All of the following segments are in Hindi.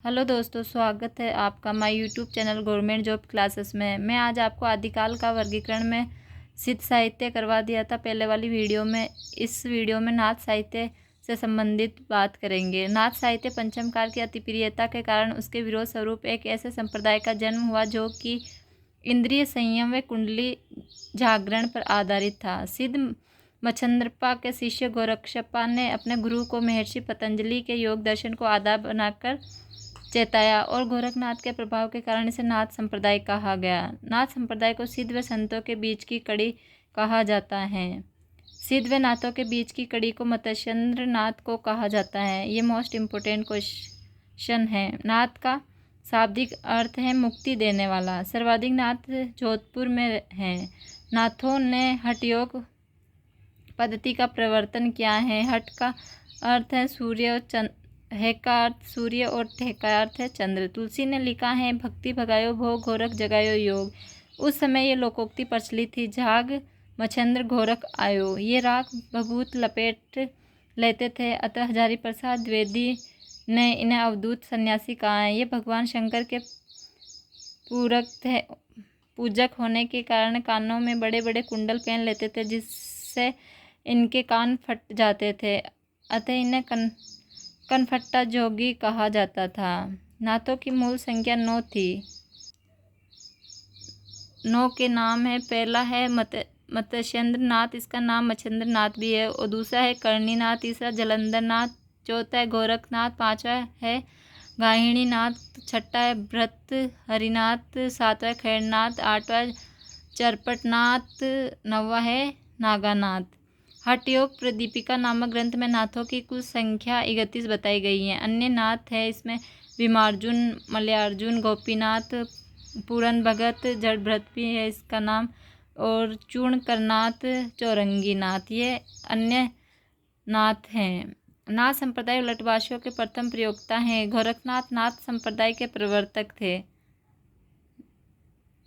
हेलो दोस्तों, स्वागत है आपका my YouTube channel government job classes में। मैं आज आपको आदिकाल का वर्गीकरण में सिद्ध साहित्य करवा दिया था पहले वाली वीडियो में। इस वीडियो में नाथ साहित्य से संबंधित बात करेंगे। नाथ साहित्य पंचम काल की अतिप्रियता के कारण उसके विरोध स्वरूप एक ऐसे संप्रदाय का जन्म हुआ जो कि इंद्रिय संयम व कुंडली जागरण पर आधारित था। सिद्ध मच्छंद्रपा के शिष्य गोरक्षपा ने अपने गुरु को महर्षि पतंजलि के योग दर्शन को आधार बनाकर चेताया और गोरखनाथ के प्रभाव के कारण इसे नाथ संप्रदाय कहा गया। नाथ संप्रदाय को सिद्ध व संतों के बीच की कड़ी कहा जाता है। सिद्ध व नाथों के बीच की कड़ी को मत्स्येंद्र नाथ को कहा जाता है। ये मोस्ट इम्पोर्टेंट क्वेश्चन है। नाथ का शाब्दिक अर्थ है मुक्ति देने वाला। सर्वाधिक नाथ जोधपुर में हैं। नाथों ने हठ योग पद्धति का प्रवर्तन किया है। हठ का अर्थ है सूर्य और है का अर्थ सूर्य और ठे का अर्थ है चंद्र। तुलसी ने लिखा है, भक्ति भगायो भोग, गोरख जगायो योग। उस समय ये लोकोक्ति प्रचलित थी, जाग मच्छेंद्र गोरख आयो। ये राग भभूत लपेट लेते थे, अतः हजारी प्रसाद द्विवेदी ने इन्हें अवधूत सन्यासी कहा है। ये भगवान शंकर के पूजक होने के कारण कानों में बड़े बड़े कुंडल पहन लेते थे, जिससे इनके कान फट जाते थे, अतः इन्हें कनफट्टा जोगी कहा जाता था। नाथों की मूल संख्या 9 थी। 9 के नाम है। पहला है मत्स्येंद्र नाथ, इसका नाम मच्छेंद्र नाथ भी है, और दूसरा है कर्णीनाथ, तीसरा जलंधर नाथ, चौथा है गोरखनाथ, पांचवा है गाहिणी नाथ, छठा है भृत हरिनाथ, सातवां है खैरनाथ, आठवां चरपटनाथ, नौवां है नागानाथ। हठ योग प्रदीपिका नामक ग्रंथ में नाथों की कुल संख्या 31 बताई गई है। अन्य नाथ है इसमें भीमार्जुन, मलयार्जुन, गोपीनाथ, पूरन भगत, जड़भृत भी है इसका नाम, और चूर्ण करनाथ, चौरंगी नाथ, ये अन्य नाथ हैं। नाथ संप्रदाय उलटवासियों के प्रथम प्रयोक्ता हैं। गोरखनाथ नाथ संप्रदाय के प्रवर्तक थे।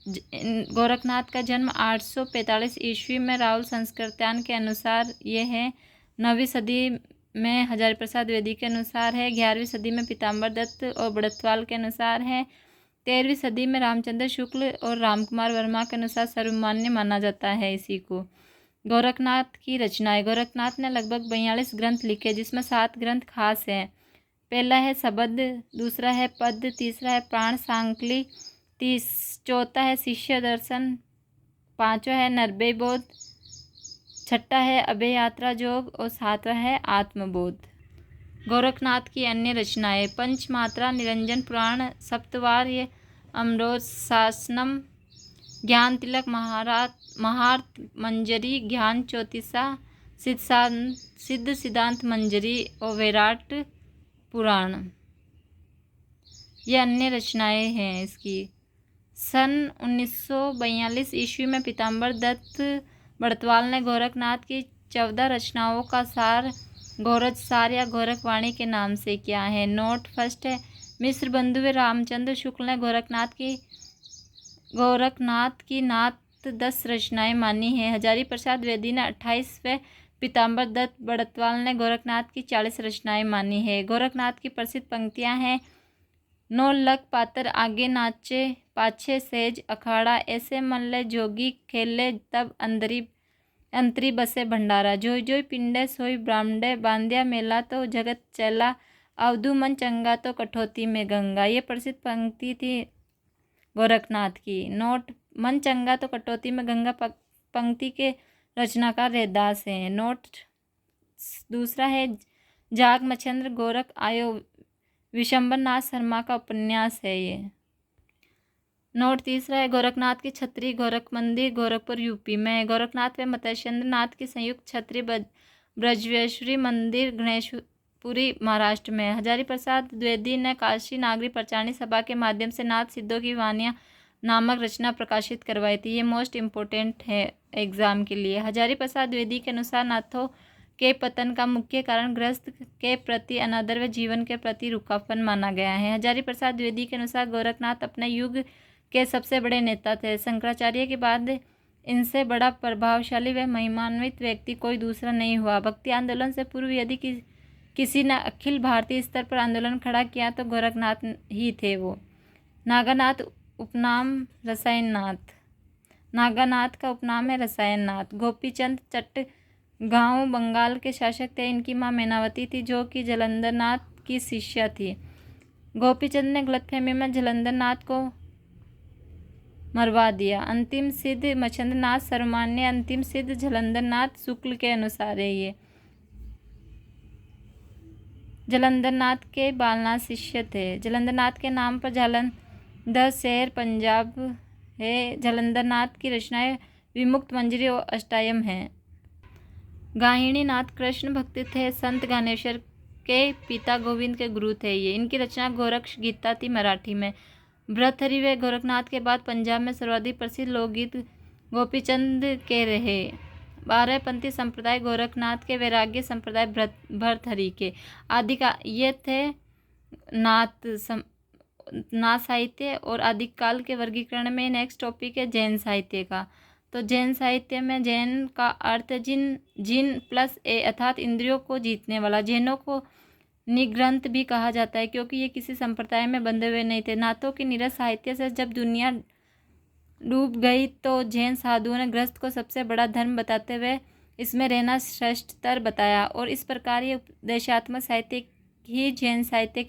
गोरखनाथ का जन्म 845 ईस्वी में राहुल संस्कृत्यान के अनुसार ये है। 9वीं सदी में हजारी प्रसाद द्विवेदी के अनुसार है। 11वीं सदी में पीताम्बर दत्त और बड़तवाल के अनुसार है। 13वीं सदी में रामचंद्र शुक्ल और रामकुमार वर्मा के अनुसार सर्वमान्य माना जाता है इसी को। गोरखनाथ की रचनाएं। गोरखनाथ ने लगभग 42 ग्रंथ लिखे, जिसमें 7 ग्रंथ खास हैं। पहला है सबद, दूसरा है पद, तीसरा है प्राण सांकली, चौथा है शिष्य दर्शन, पांचवा है नरबे बोध, छठा है अभय यात्रा जोग और सातवां है आत्मबोध। गोरखनाथ की अन्य रचनाएं। पंचमात्रा, निरंजन पुराण, सप्तवार्य, अमरोज शासनम, ज्ञान तिलक, महार्थ मंजरी, ज्ञान चौतीसा, सिद्ध सिद्धांत मंजरी और विराट पुराण, ये अन्य रचनाएं हैं इसकी। सन 1942 ईस्वी में पीताम्बर दत्त बड़तवाल ने गोरखनाथ की 14 रचनाओं का सार गोरज सार या गोरखवाणी के नाम से किया है। नोट फर्स्ट है, मिश्र बंधु व रामचंद्र शुक्ल ने गोरखनाथ की नाथ 10 रचनाएं मानी हैं। हजारी प्रसाद द्विवेदी ने 28 व पीताम्बर दत्त बड़तवाल ने गोरखनाथ की 40 रचनाएं मानी है। गोरखनाथ की प्रसिद्ध पंक्तियां हैं, 9 लख पातर आगे नाचे, पाछे सेज अखाड़ा, ऐसे मन ले जोगी खेले तब अंतरी बसे भंडारा, जोई जोई पिंडे सोई ब्राह्मणे, बांध्या मेला तो जगत चला, अवधु मन चंगा तो कठौती में गंगा। ये प्रसिद्ध पंक्ति थी गोरखनाथ की। नोट, मन चंगा तो कटौती में गंगा पंक्ति के रचनाकार रैदास हैं। नोट दूसरा है, जाग मच्छेंद्र गोरख आयो, विशंबर नाथ शर्मा का उपन्यास है ये। नोट तीसरा है, गोरखनाथ की छत्री गोरख मंदिर गोरखपुर यूपी में। गोरखनाथ व मत्स्येंद्र नाथ की संयुक्त छत्री ब्रजवेश्वरी मंदिर गणेशपुरी महाराष्ट्र में। हजारी प्रसाद द्विवेदी ने काशी नागरी प्रचारणी सभा के माध्यम से नाथ सिद्धों की वानियाँ नामक रचना प्रकाशित करवाई थी। ये मोस्ट इम्पोर्टेंट है एग्जाम के लिए। हजारी प्रसाद द्विवेदी के अनुसार नाथों के पतन का मुख्य कारण गृहस्थ के प्रति अनादर व जीवन के प्रति रुखापन माना गया है। हजारी प्रसाद द्विवेदी के अनुसार गोरखनाथ अपने युग के सबसे बड़े नेता थे। शंकराचार्य के बाद इनसे बड़ा प्रभावशाली व महिमान्वित व्यक्ति कोई दूसरा नहीं हुआ। भक्ति आंदोलन से पूर्व यदि किसी ने अखिल भारतीय स्तर पर आंदोलन खड़ा किया तो गोरखनाथ ही थे वो। नागानाथ उपनाम रसायननाथ। नागानाथ का उपनाम है रसायननाथ। गोपीचंद चट्टगांव बंगाल के शासक थे। इनकी मां मैनावती थी जो कि जलंधरनाथ की शिष्या थी। गोपीचंद ने गलतफहमी में जलंधरनाथ को मरवा दिया। अंतिम सिद्ध मच्छंद्रनाथ सर्वमान्य अंतिम सिद्ध जलंधरनाथ शुक्ल के अनुसार है। ये जलंधरनाथ के बालनाथ शिष्य थे। जलंधरनाथ के नाम पर जालंधर शहर पंजाब है। जलंधरनाथ की रचनाएं विमुक्त मंजरी और अष्टायम हैं। गाहिणीनाथ कृष्ण भक्त थे। संत ज्ञानेश्वर के पिता गोविंद के गुरु थे ये। इनकी रचना गोरक्ष गीता थी मराठी में। भर्तृहरि व गोरखनाथ के बाद पंजाब में सर्वाधिक प्रसिद्ध लोकगीत गोपीचंद के रहे। 12पंथी संप्रदाय गोरखनाथ के, वैराग्य संप्रदाय भर्तृहरि के। आदि का ये थे नाथ साहित्य। और आदिकाल के वर्गीकरण में नेक्स्ट टॉपिक है जैन साहित्य का। तो जैन साहित्य में जैन का अर्थ जिन प्लस ए अर्थात इंद्रियों को जीतने वाला। जैनों को निग्रंथ भी कहा जाता है क्योंकि ये किसी संप्रदाय में बंधे हुए नहीं थे। नाथों के नीरस साहित्य से जब दुनिया डूब गई तो जैन साधुओं ने गृहस्थ को सबसे बड़ा धर्म बताते हुए इसमें रहना श्रेष्ठतर बताया और इस प्रकार ये उपदेशात्मक साहित्य ही जैन साहित्य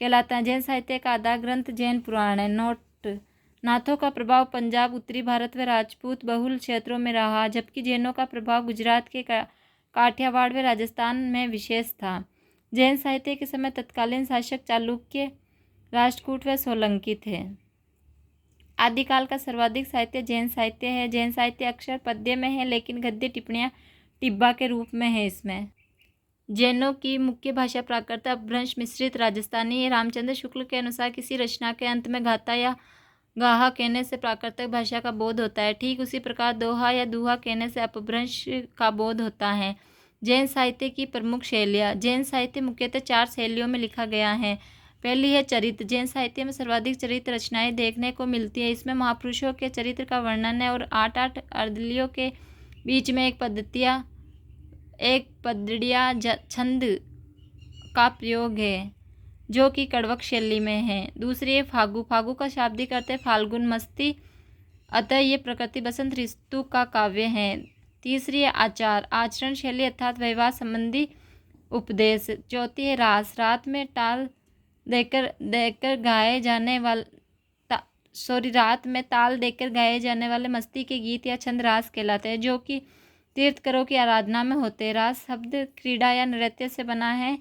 कहलाता है। जैन साहित्य का आधार ग्रंथ जैन पुराण है। नोट: नाथों का प्रभाव पंजाब, उत्तरी भारत व राजपूत बहुल क्षेत्रों में रहा, जबकि जैनों का प्रभाव गुजरात के काठियावाड़ व राजस्थान में विशेष था। जैन साहित्य के समय तत्कालीन शासक चालुक्य, राष्ट्रकूट व सोलंकी थे। आदिकाल का सर्वाधिक साहित्य जैन साहित्य है। जैन साहित्य अक्षर पद्य में है लेकिन गद्य टिप्पणियाँ टिब्बा के रूप में है। इसमें जैनों की मुख्य भाषा प्राकृत, अपभ्रंश मिश्रित राजस्थानी है। रामचंद्र शुक्ल के अनुसार किसी रचना के अंत में गाथा या गाहा कहने से प्राकृतिक भाषा का बोध होता है। ठीक उसी प्रकार दोहा या दुहा कहने से अपभ्रंश का बोध होता है। जैन साहित्य की प्रमुख शैलियाँ। जैन साहित्य मुख्यतः 4 शैलियों में लिखा गया है। पहली है चरित्र। जैन साहित्य में सर्वाधिक चरित्र रचनाएं देखने को मिलती है। इसमें महापुरुषों के चरित्र का वर्णन है और 8 अर्दलियों के बीच में एक पद्य छंद का प्रयोग है जो कि कड़वक शैली में है। दूसरी है फागु। फागु का शाब्दिक अर्थ है फाल्गुन मस्ती, अतः ये प्रकृति बसंत ऋतु का काव्य है। तीसरी है आचार। आचरण शैली अर्थात व्यवहार संबंधी उपदेश। चौथी है रास। रात में ताल देकर गाए जाने वाले मस्ती के गीत या छंद रास कहलाते हैं जो कि तीर्थकरों की आराधना में होते हैं। रास शब्द क्रीड़ा या नृत्य से बना है।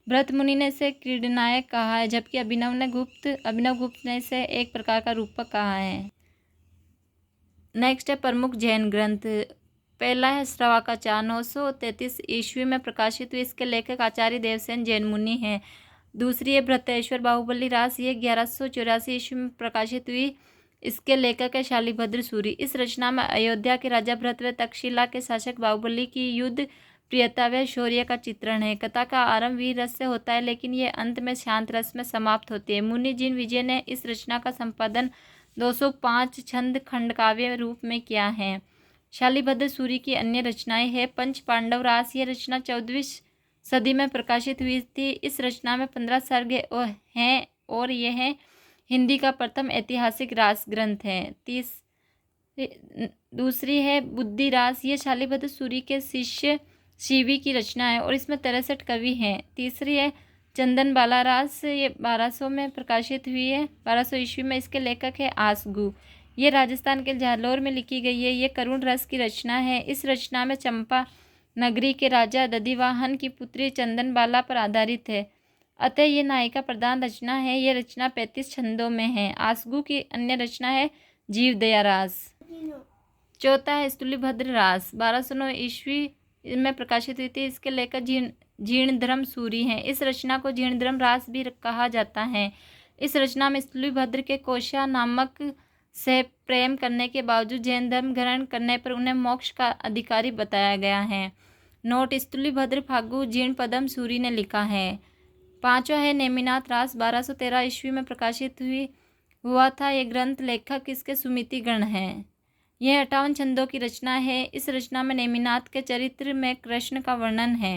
भरत मुनि ने इसे क्रीडनायक कहा है जबकि अभिनव गुप्त ने इसे एक प्रकार का रूपक कहा है। नेक्स्ट है प्रमुख जैन ग्रंथ। पहला है श्रवाकाचार 933 ईस्वी में प्रकाशित हुई। इसके लेखक आचार्य देवसेन जैन मुनि हैं। दूसरी है बृहत्तेश्वर बाहुबली रास। ये 1184 ईस्वी में प्रकाशित हुई। इसके लेखक है शालिभद्र सूरी। इस रचना में अयोध्या के राजा भरत व तक्षशिला के शासक बाहुबली की युद्ध प्रियता व शौर्य का चित्रण है। कथा का आरंभ वीर रस से होता है लेकिन ये अंत में शांत रस में समाप्त होती है। मुनि जिन विजय ने इस रचना का संपादन 205 छंद खंडकाव्य रूप में किया है। शालिभद्र सूरी की अन्य रचनाएं हैं पंच पांडव रास। ये रचना 14वीं सदी में प्रकाशित हुई थी। इस रचना में 15 सर्ग हैं और यह है हिंदी का प्रथम ऐतिहासिक रास ग्रंथ है। दूसरी है बुद्धि रास। ये शालिभद्र सूरी के शिष्य शिवी की रचना है और इसमें 63 कवि हैं। तीसरी है चंदन बाला रास। ये 1200 में प्रकाशित हुई है। 1200 ईस्वी में। इसके लेखक है आसगु। ये राजस्थान के जालौर में लिखी गई है। ये करुण रस की रचना है। इस रचना में चंपा नगरी के राजा दधिवाहन की पुत्री चंदन बाला पर आधारित है, अतः ये नायिका प्रधान रचना है। यह रचना 35 छंदों में है। आसगु की अन्य रचना है जीवदया रास। चौथा है स्थूलिभद्र रास। 1209 ईस्वी में प्रकाशित हुई थी। इसके लेखक जीर्णधर्म सूरी हैं। इस रचना को जीर्णधर्म रास भी कहा जाता है। इस रचना में स्थूलिभद्र के कोशा नामक से प्रेम करने के बावजूद जैन धर्म ग्रहण करने पर उन्हें मोक्ष का अधिकारी बताया गया है। नोट: स्थूलिभद्र फागु जीर्णपदम सूरी ने लिखा है। पांचवा है नेमिनाथ रास। 1213 ईस्वी में प्रकाशित हुआ था। ये ग्रंथ लेखक इसके सुमिति गण हैं। यह 58 छंदों की रचना है। इस रचना में नेमिनाथ के चरित्र में कृष्ण का वर्णन है।